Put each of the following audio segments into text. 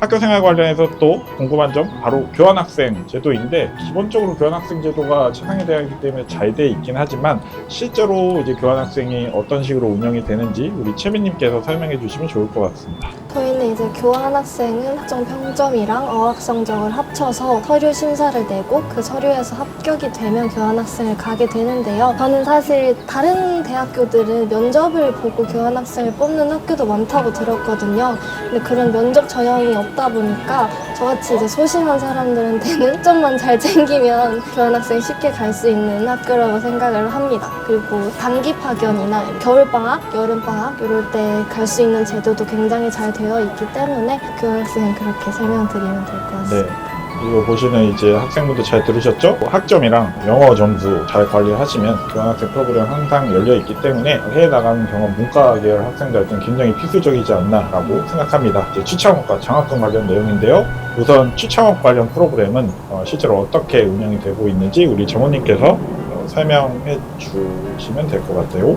학교생활 관련해서 또 궁금한 점 바로 교환학생 제도인데, 기본적으로 교환학생 제도가 최상위 대학이기 때문에 잘 돼 있긴 하지만 실제로 이제 교환학생이 어떤 식으로 운영이 되는지 우리 채민님께서 설명해 주시면 좋을 것 같습니다. 저희는 이제 교환학생은 학점 평점이랑 어학 성적을 합쳐서 서류 심사를 내고 그 서류에서 합격이 되면 교환학생을 가게 되는데요. 저는 사실 다른 대학교들은 면접을 보고 교환학생을 뽑는 학교도 많다고 들었거든요. 근데 그런 면접 전형이 없다 보니까 저같이 이제 소심한 사람들한테는 학점만 잘 챙기면 교환학생 쉽게 갈 수 있는 학교라고 생각을 합니다. 그리고 단기 파견이나 겨울방학, 여름방학 이럴 때 갈 수 있는 제도도 굉장히 잘 되어 있기 때문에 교환학생은 그렇게 설명드리면 될 것 같습니다. 네. 이거 보시는 이제 학생분들 잘 들으셨죠? 학점이랑 영어 점수 잘 관리하시면 교환학생 프로그램 항상 열려 있기 때문에 해외 나가는 경험 문과 계열 학생들한테는 굉장히 필수적이지 않나라고 생각합니다. 이제 취창업과 장학금 관련 내용인데요. 우선 취창업 관련 프로그램은 실제로 어떻게 운영이 되고 있는지 우리 정원님께서 설명해 주시면 될 것 같아요.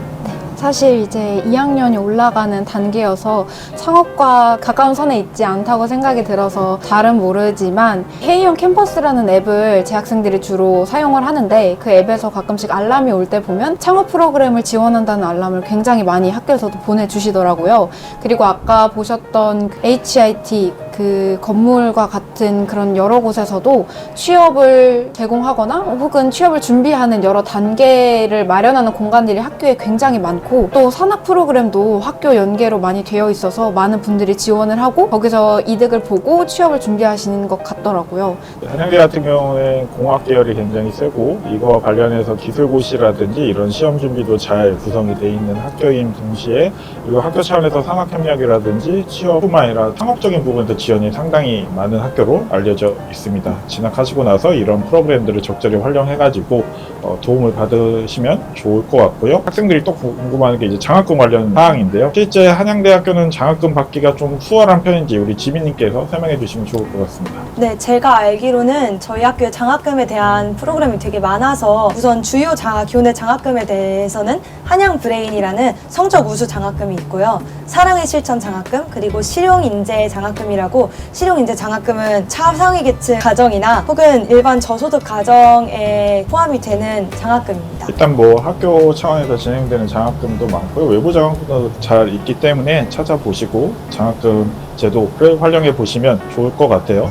사실 이제 2학년이 올라가는 단계여서 창업과 가까운 선에 있지 않다고 생각이 들어서 잘은 모르지만 K형 캠퍼스라는 앱을 재학생들이 주로 사용을 하는데, 그 앱에서 가끔씩 알람이 올 때 보면 창업 프로그램을 지원한다는 알람을 굉장히 많이 학교에서도 보내주시더라고요. 그리고 아까 보셨던 HIT 그 건물과 같은 그런 여러 곳에서도 취업을 제공하거나 혹은 취업을 준비하는 여러 단계를 마련하는 공간들이 학교에 굉장히 많고, 또 산학 프로그램도 학교 연계로 많이 되어 있어서 많은 분들이 지원을 하고 거기서 이득을 보고 취업을 준비하시는 것 같더라고요. 한양대 같은 경우에 공학 계열이 굉장히 세고 이거와 관련해서 기술고시라든지 이런 시험 준비도 잘 구성이 돼 있는 학교인 동시에, 그리고 학교 차원에서 산학협력이라든지 취업뿐만 아니라 상업적인 부분도 지원이 상당히 많은 학교로 알려져 있습니다. 진학하시고 나서 이런 프로그램들을 적절히 활용해가지고 도움을 받으시면 좋을 것 같고요. 학생들이 또 궁금한 게 이제 장학금 관련 사항인데요. 실제 한양대학교는 장학금 받기가 좀 수월한 편인지 우리 지민님께서 설명해 주시면 좋을 것 같습니다. 네, 제가 알기로는 저희 학교에 장학금에 대한 프로그램이 되게 많아서, 우선 주요 교내 장학금에 대해서는 한양 브레인이라는 성적 우수 장학금이 있고요. 사랑의 실천 장학금, 그리고 실용인재 장학금이라고, 실용인재 장학금은 차상위 계층 가정이나 혹은 일반 저소득 가정에 포함이 되는 장학금입니다. 일단 뭐 학교 차원에서 진행되는 장학금도 많고요. 외부 장학금도 잘 있기 때문에 찾아보시고 장학금 제도를 활용해 보시면 좋을 것 같아요.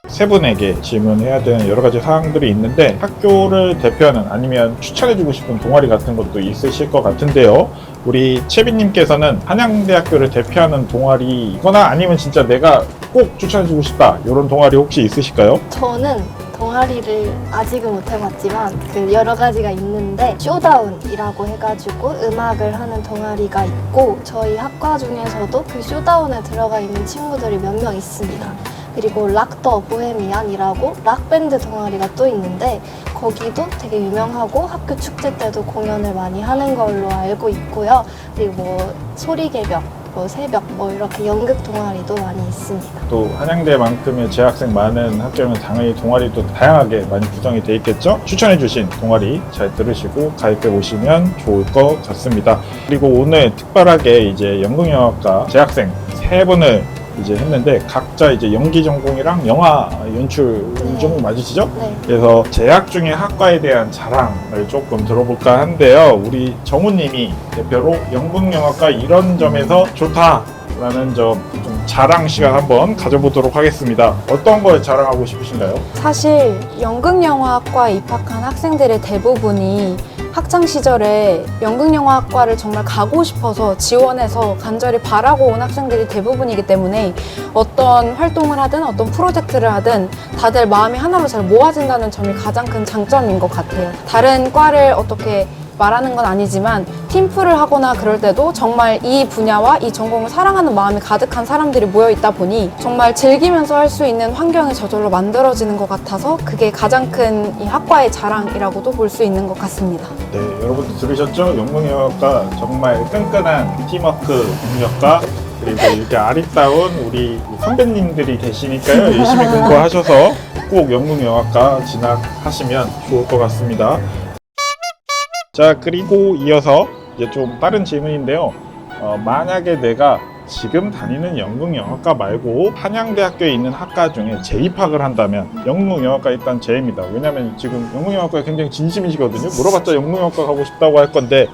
세 분에게 질문해야 되는 여러 가지 사항들이 있는데, 학교를 대표하는 아니면 추천해주고 싶은 동아리 같은 것도 있으실 것 같은데요. 우리 채빈님께서는 한양대학교를 대표하는 동아리거나 아니면 진짜 내가 꼭 추천해주고 싶다 이런 동아리 혹시 있으실까요? 저는 동아리를 아직은 못 해봤지만 그 여러 가지가 있는데, 쇼다운이라고 해가지고 음악을 하는 동아리가 있고, 저희 학과 중에서도 그 쇼다운에 들어가 있는 친구들이 몇 명 있습니다. 그리고 락 더 보헤미안이라고 락밴드 동아리가 또 있는데, 거기도 되게 유명하고 학교 축제 때도 공연을 많이 하는 걸로 알고 있고요. 그리고 뭐 소리개벽, 뭐 새벽, 뭐 이렇게 연극 동아리도 많이 있습니다. 또 한양대만큼의 재학생 많은 학교면 당연히 동아리도 다양하게 많이 구성이 돼 있겠죠? 추천해주신 동아리 잘 들으시고 가입해 보시면 좋을 것 같습니다. 그리고 오늘 특별하게 이제 연극영화과 재학생 3분을 이제 했는데, 각자 이제 연기 전공이랑 영화 연출 전공 맞으시죠? 네. 그래서 재학 중에 학과에 대한 자랑을 조금 들어볼까 하는데요. 우리 정우님이 대표로 연극영화과 이런 점에서 좋다라는 점 좀 자랑 시간 한번 가져보도록 하겠습니다. 어떤 걸 자랑하고 싶으신가요? 사실 연극영화학과에 입학한 학생들의 대부분이 학창 시절에 연극영화학과를 정말 가고 싶어서 지원해서 간절히 바라고 온 학생들이 대부분이기 때문에, 어떤 활동을 하든 어떤 프로젝트를 하든 다들 마음이 하나로 잘 모아진다는 점이 가장 큰 장점인 것 같아요. 다른 과를 어떻게 말하는 건 아니지만 팀플을 하거나 그럴 때도 정말 이 분야와 이 전공을 사랑하는 마음이 가득한 사람들이 모여 있다 보니 정말 즐기면서 할 수 있는 환경이 저절로 만들어지는 것 같아서, 그게 가장 큰 이 학과의 자랑이라고도 볼 수 있는 것 같습니다. 네, 여러분들 들으셨죠? 연극영화과 정말 끈끈한 팀워크 능력과, 그리고 이렇게 아리따운 우리 선배님들이 계시니까요. 열심히 공부하셔서 꼭 연극영화과 진학하시면 좋을 것 같습니다. 자, 그리고 이어서 이제 좀 다른 질문인데요. 만약에 내가 지금 다니는 연극영화과 말고 한양대학교에 있는 학과 중에 재입학을 한다면 연극영화과 일단 제입니다. 왜냐면 지금 연극영화과에 굉장히 진심이시거든요. 물어봤자 연극영화과 가고 싶다고 할 건데,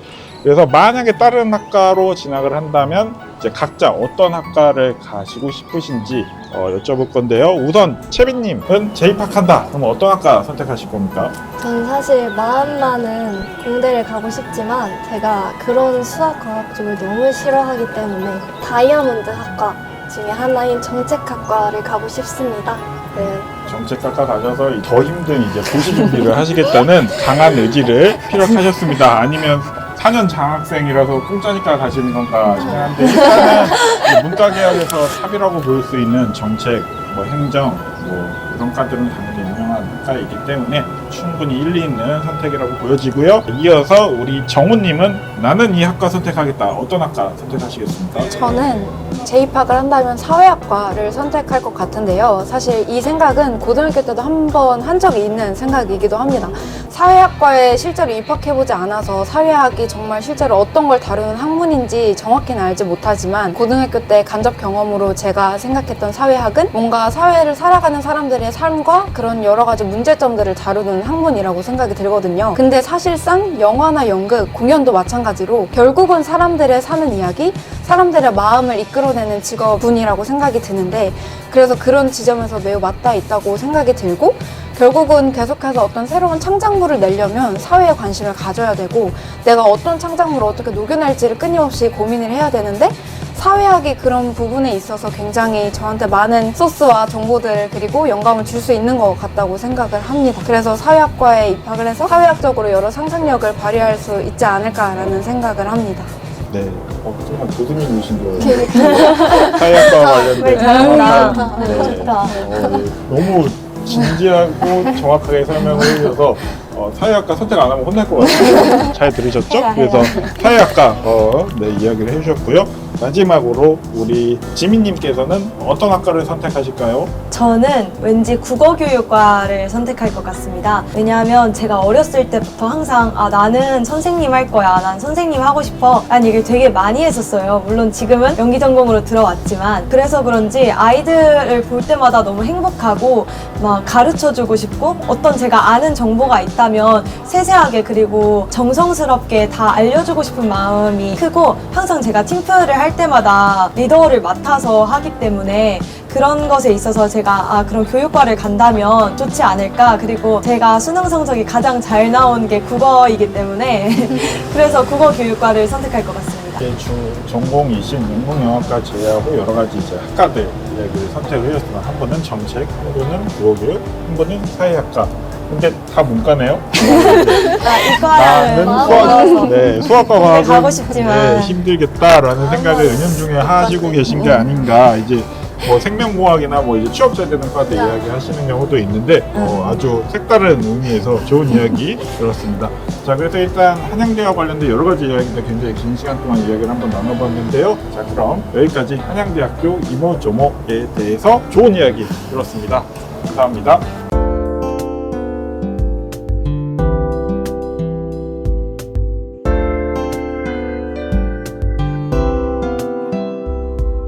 그래서 만약에 다른 학과로 진학을 한다면 이제 각자 어떤 학과를 가시고 싶으신지 여쭤볼 건데요. 우선 채빈님은 재입학한다. 그럼 어떤 학과 선택하실 겁니까? 저는 사실 마음만은 공대를 가고 싶지만 제가 그런 수학과학 쪽을 너무 싫어하기 때문에 다이아몬드 학과 중에 하나인 정책학과를 가고 싶습니다. 네. 정책학과 가셔서 더 힘든 이제 고시 준비를 하시겠다는 강한 의지를 피력하셨습니다. 아니면 4년 장학생이라서 공짜니까 가시는 건가 싶긴 한데, 일단은 이 문과계열에서 탑이라고 볼 수 있는 정책, 뭐 행정, 뭐 이런 과들은 당연히 유명한 과이기 때문에 충분히 일리 있는 선택이라고 보여지고요. 이어서 우리 정우님은 나는 이 학과 선택하겠다. 어떤 학과 선택하시겠습니까? 저는 재입학을 한다면 사회학과를 선택할 것 같은데요. 사실 이 생각은 고등학교 때도 한 번 한 적이 있는 생각이기도 합니다. 사회학과에 실제로 입학해보지 않아서 사회학이 정말 실제로 어떤 걸 다루는 학문인지 정확히는 알지 못하지만, 고등학교 때 간접 경험으로 제가 생각했던 사회학은 뭔가 사회를 살아가는 사람들의 삶과 그런 여러 가지 문제점들을 다루는 학문이라고 생각이 들거든요. 근데 사실상 영화나 연극, 공연도 마찬가지로 결국은 사람들의 사는 이야기, 사람들의 마음을 이끌어내는 직업군이라고 생각이 드는데, 그래서 그런 지점에서 매우 맞닿아 있다고 생각이 들고, 결국은 계속해서 어떤 새로운 창작물을 내려면 사회에 관심을 가져야 되고, 내가 어떤 창작물을 어떻게 녹여낼지를 끊임없이 고민을 해야 되는데, 사회학이 그런 부분에 있어서 굉장히 저한테 많은 소스와 정보들 그리고 영감을 줄 수 있는 것 같다고 생각을 합니다. 그래서 사회학과에 입학을 해서 사회학적으로 여러 상상력을 발휘할 수 있지 않을까라는 생각을 합니다. 네, 정말 교수님이신 거예요. 사회학과 관련된 잘한다. 네. 좋다. 너무 진지하고 정확하게 설명을 해주셔서 사회학과 선택 안 하면 혼날 것 같아요. 잘 들으셨죠? 해라. 그래서 사회학과 네, 이야기를 해주셨고요. 마지막으로 우리 지민님께서는 어떤 학과를 선택하실까요? 저는 왠지 국어교육과를 선택할 것 같습니다. 왜냐하면 제가 어렸을 때부터 항상 나는 선생님 할 거야, 난 선생님 하고 싶어 라는 얘기를 되게 많이 했었어요. 물론 지금은 연기 전공으로 들어왔지만, 그래서 그런지 아이들을 볼 때마다 너무 행복하고 막 가르쳐주고 싶고, 어떤 제가 아는 정보가 있다면 세세하게 그리고 정성스럽게 다 알려주고 싶은 마음이 크고, 항상 제가 팀플을 할 때마다 리더를 맡아서 하기 때문에 그런 것에 있어서 제가 그런 교육과를 간다면 좋지 않을까. 그리고 제가 수능 성적이 가장 잘 나온 게 국어이기 때문에 그래서 국어 교육과를 선택할 것 같습니다. 주 전공이신 연극영화과 제외하고 여러 가지 이제 학과들 이야기를 선택을 해줬지만, 한 분은 정책, 한 분은 국어교육, 한 분은 사회학과. 근데 다 문과네요. 이과를 마음먹어서 네, 수학과 과학은 가고 싶지만 네, 힘들겠다라는 생각을 은연중에 하시고 계신 게 아닌가. 이제 뭐 생명공학이나 뭐 이제 취업자되는 과대 이야기 하시는 경우도 있는데 아주 색다른 의미에서 좋은 이야기 들었습니다. 자, 그래서 일단 한양대와 관련된 여러 가지 이야기들 굉장히 긴 시간 동안 이야기를 한번 나눠봤는데요. 자, 그럼 여기까지 한양대학교 이모저모에 대해서 좋은 이야기 들었습니다. 감사합니다.